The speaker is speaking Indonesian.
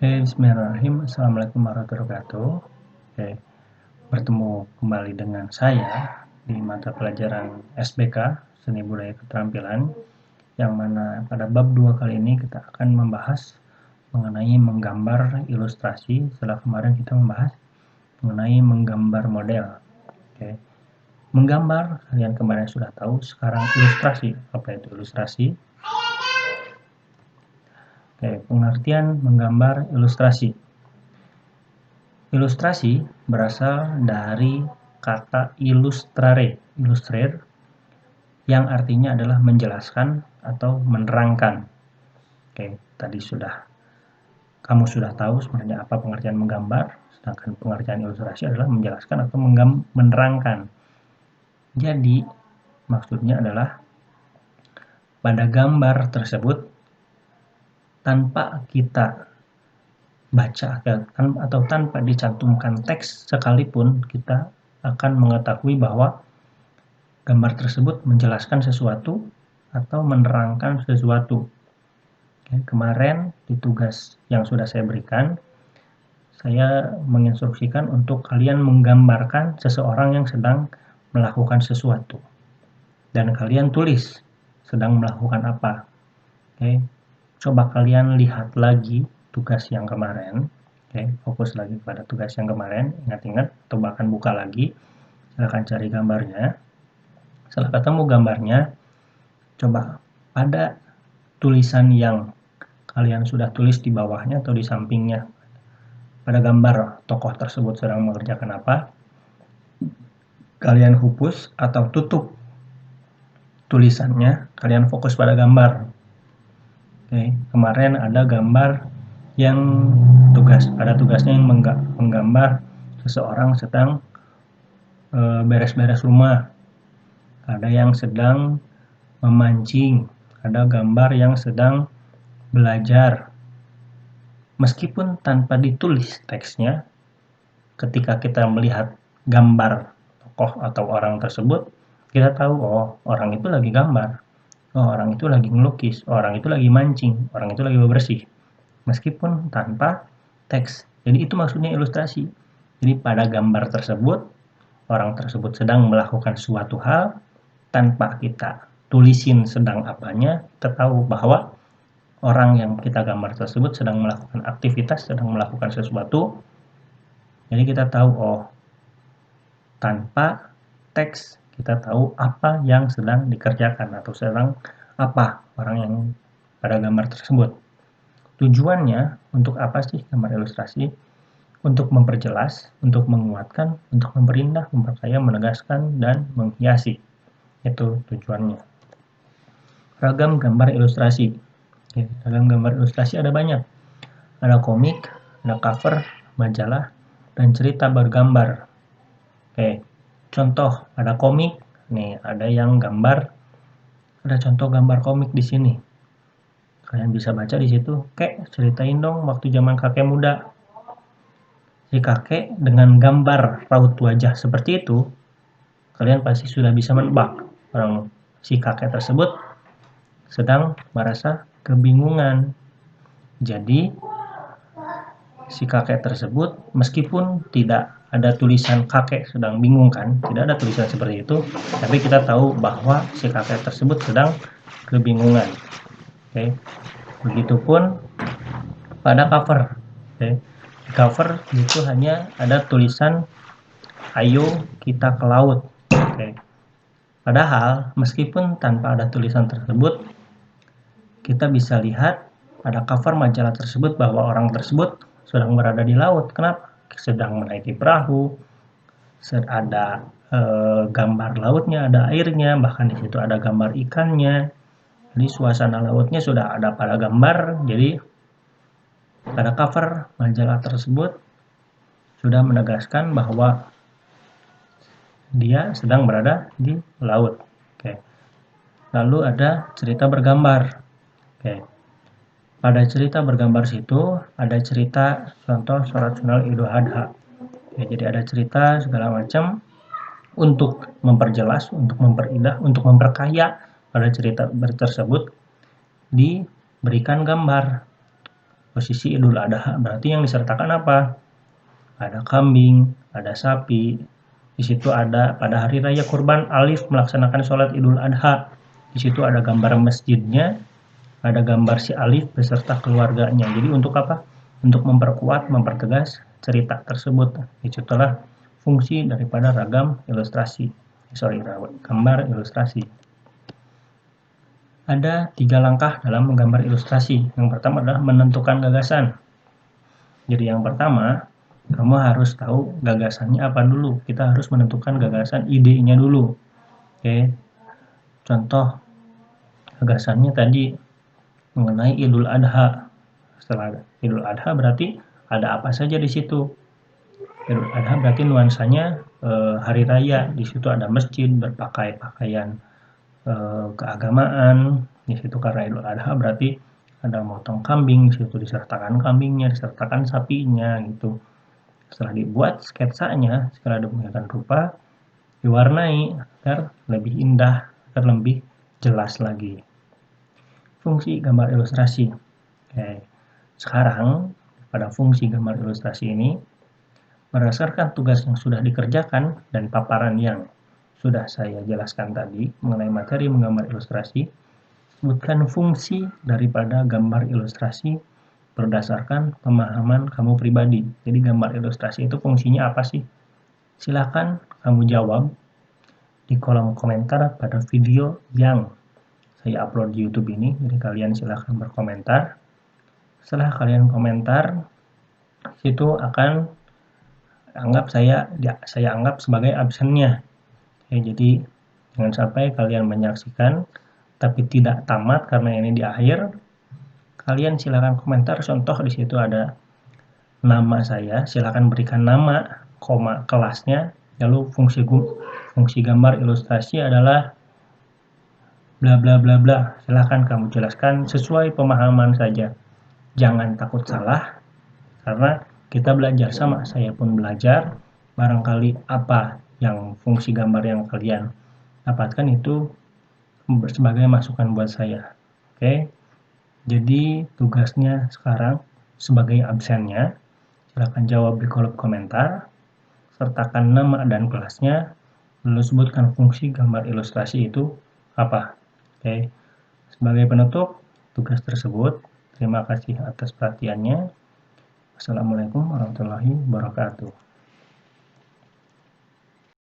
Bismillahirrahmanirrahim. Assalamualaikum warahmatullahi wabarakatuh. Bertemu kembali dengan saya di mata pelajaran SBK, Seni Budaya Keterampilan, yang mana pada bab 2 kali ini kita akan membahas mengenai menggambar ilustrasi. Setelah kemarin kita membahas mengenai menggambar model. Menggambar, kalian kemarin sudah tahu. Sekarang ilustrasi. Apa itu ilustrasi? Pengertian menggambar ilustrasi. Ilustrasi berasal dari kata illustrare, yang artinya adalah menjelaskan atau menerangkan. Tadi kamu sudah tahu sebenarnya apa pengertian menggambar, sedangkan pengertian ilustrasi adalah menjelaskan atau menerangkan. Jadi, maksudnya adalah pada gambar tersebut tanpa kita baca atau tanpa dicantumkan teks sekalipun, kita akan mengetahui bahwa gambar tersebut menjelaskan sesuatu atau menerangkan sesuatu. Kemarin di tugas yang sudah saya berikan, saya menginstruksikan untuk kalian menggambarkan seseorang yang sedang melakukan sesuatu, dan kalian tulis sedang melakukan apa. Coba kalian lihat lagi tugas yang kemarin. Fokus lagi pada tugas yang kemarin, ingat-ingat, atau bahkan buka lagi. Silahkan cari gambarnya. Setelah ketemu gambarnya, coba pada tulisan yang kalian sudah tulis di bawahnya atau di sampingnya, pada gambar tokoh tersebut sedang mengerjakan apa, kalian hapus atau tutup tulisannya, kalian fokus pada gambar. Kemarin ada gambar yang pada tugasnya yang menggambar seseorang sedang beres-beres rumah, ada yang sedang memancing, ada gambar yang sedang belajar. Meskipun tanpa ditulis teksnya, ketika kita melihat gambar tokoh atau orang tersebut, kita tahu, oh, orang itu lagi gambar, oh, orang itu lagi ngelukis, orang itu lagi mancing, orang itu lagi bebersih, meskipun tanpa teks. Jadi itu maksudnya ilustrasi. Jadi pada gambar tersebut, orang tersebut sedang melakukan suatu hal, tanpa kita tulisin sedang apanya, kita tahu bahwa orang yang kita gambar tersebut sedang melakukan aktivitas, sedang melakukan sesuatu. Jadi kita tahu, oh, tanpa teks kita tahu apa yang sedang dikerjakan atau sedang apa orang yang pada gambar tersebut. Tujuannya untuk apa sih gambar ilustrasi? Untuk memperjelas, untuk menguatkan, untuk memperindah, memperkaya, menegaskan, dan menghiasi. Itu tujuannya. Ragam gambar ilustrasi. Ragam gambar ilustrasi ada banyak. Ada komik, ada cover, majalah, dan cerita bergambar. Contoh, ada komik, nih ada yang gambar, ada contoh gambar komik di sini. Kalian bisa baca di situ. Ceritain dong waktu zaman kakek muda. Si kakek dengan gambar raut wajah seperti itu, kalian pasti sudah bisa menebak orang si kakek tersebut sedang merasa kebingungan. Jadi si kakek tersebut, meskipun tidak ada tulisan kakek sedang bingung kan, tidak ada tulisan seperti itu, tapi kita tahu bahwa si kakek tersebut sedang kebingungan. Begitupun pada cover. Cover itu hanya ada tulisan ayo kita ke laut. Padahal meskipun tanpa ada tulisan tersebut, kita bisa lihat pada cover majalah tersebut bahwa orang tersebut sedang berada di laut. Kenapa? Sedang menaiki perahu, ada gambar lautnya, ada airnya, bahkan di situ ada gambar ikannya. Jadi suasana lautnya sudah ada pada gambar. Jadi pada cover majalah tersebut sudah menegaskan bahwa dia sedang berada di laut. Lalu ada cerita bergambar. Pada cerita bergambar situ ada cerita contoh sholat sunnah Idul Adha. Jadi ada cerita segala macam untuk memperjelas, untuk memperindah, untuk memperkaya pada cerita tersebut diberikan gambar posisi Idul Adha, berarti yang disertakan apa? Ada kambing, ada sapi. Di situ ada pada hari raya kurban Alif melaksanakan sholat Idul Adha. Di situ ada gambar masjidnya, ada gambar si Alif beserta keluarganya. Jadi untuk apa? Untuk memperkuat, mempertegas cerita tersebut. Itulah fungsi daripada ragam ilustrasi. Gambar ilustrasi. Ada 3 langkah dalam menggambar ilustrasi. Yang pertama adalah menentukan gagasan. Jadi yang pertama, kamu harus tahu gagasannya apa dulu. Kita harus menentukan gagasan idenya dulu. Oke. Contoh gagasannya tadi mengenai Idul Adha. Setelah Idul Adha berarti ada apa saja di situ. Idul Adha berarti nuansanya hari raya. Di situ ada masjid berpakaian keagamaan. Di situ karena Idul Adha berarti ada motong kambing, di situ disertakan kambingnya, disertakan sapinya gitu. Setelah dibuat sketsanya, setelah demikian rupa diwarnai agar lebih indah, agar lebih jelas lagi. Fungsi gambar ilustrasi. Oke. Sekarang pada fungsi gambar ilustrasi ini, berdasarkan tugas yang sudah dikerjakan dan paparan yang sudah saya jelaskan tadi mengenai materi menggambar ilustrasi, sebutkan fungsi daripada gambar ilustrasi berdasarkan pemahaman kamu pribadi. Jadi gambar ilustrasi itu fungsinya apa sih? Silakan kamu jawab di kolom komentar pada video yang saya upload di YouTube ini. Jadi kalian silakan berkomentar. Setelah kalian komentar, situ akan saya anggap sebagai absennya. Jadi jangan sampai kalian menyaksikan tapi tidak tamat karena ini di akhir. Kalian silakan komentar, contoh di situ ada nama saya, silakan berikan nama, koma kelasnya, lalu fungsi gambar ilustrasi adalah bla bla bla bla. Silakan kamu jelaskan sesuai pemahaman saja. Jangan takut salah, karena kita belajar sama, saya pun belajar. Barangkali apa yang fungsi gambar yang kalian dapatkan itu sebagai masukan buat saya. Oke. Jadi tugasnya sekarang sebagai absennya, silakan jawab di kolom komentar, sertakan nama dan kelasnya, lalu sebutkan fungsi gambar ilustrasi itu apa. Oke. Sebagai penutup tugas tersebut, terima kasih atas perhatiannya. Wassalamualaikum warahmatullahi wabarakatuh.